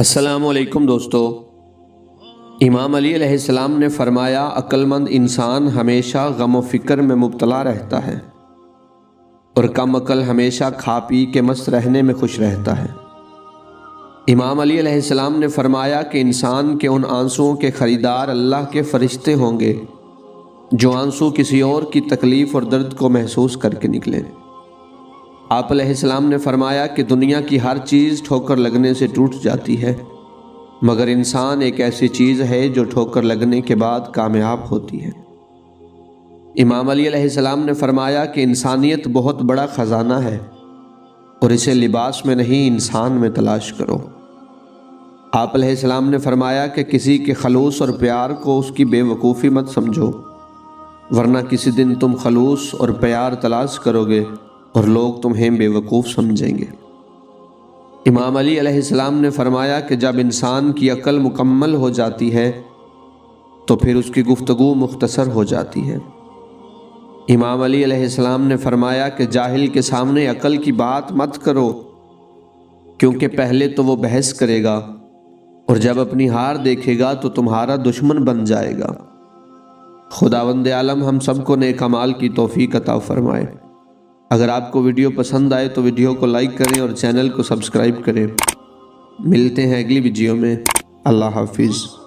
السلام علیکم دوستو۔ امام علی علیہ السلام نے فرمایا عقل مند انسان ہمیشہ غم و فکر میں مبتلا رہتا ہے اور کم عقل ہمیشہ کھا پی کے مست رہنے میں خوش رہتا ہے۔ امام علی علیہ السلام نے فرمایا کہ انسان کے ان آنسوؤں کے خریدار اللہ کے فرشتے ہوں گے جو آنسو کسی اور کی تکلیف اور درد کو محسوس کر کے نکلیں۔ آپ علیہ السلام نے فرمایا کہ دنیا کی ہر چیز ٹھوکر لگنے سے ٹوٹ جاتی ہے مگر انسان ایک ایسی چیز ہے جو ٹھوکر لگنے کے بعد کامیاب ہوتی ہے۔ امام علی علیہ السلام نے فرمایا کہ انسانیت بہت بڑا خزانہ ہے اور اسے لباس میں نہیں انسان میں تلاش کرو۔ آپ علیہ السلام نے فرمایا کہ کسی کے خلوص اور پیار کو اس کی بے وقوفی مت سمجھو ورنہ کسی دن تم خلوص اور پیار تلاش کرو گے اور لوگ تمہیں بے وقوف سمجھیں گے۔ امام علی علیہ السلام نے فرمایا کہ جب انسان کی عقل مکمل ہو جاتی ہے تو پھر اس کی گفتگو مختصر ہو جاتی ہے۔ امام علی علیہ السلام نے فرمایا کہ جاہل کے سامنے عقل کی بات مت کرو کیونکہ پہلے تو وہ بحث کرے گا اور جب اپنی ہار دیکھے گا تو تمہارا دشمن بن جائے گا۔ خداوند عالم ہم سب کو نیک اعمال کی توفیق عطا فرمائے۔ اگر آپ کو ویڈیو پسند آئے تو ویڈیو کو لائک کریں اور چینل کو سبسکرائب کریں۔ ملتے ہیں اگلی ویڈیو میں۔ اللہ حافظ۔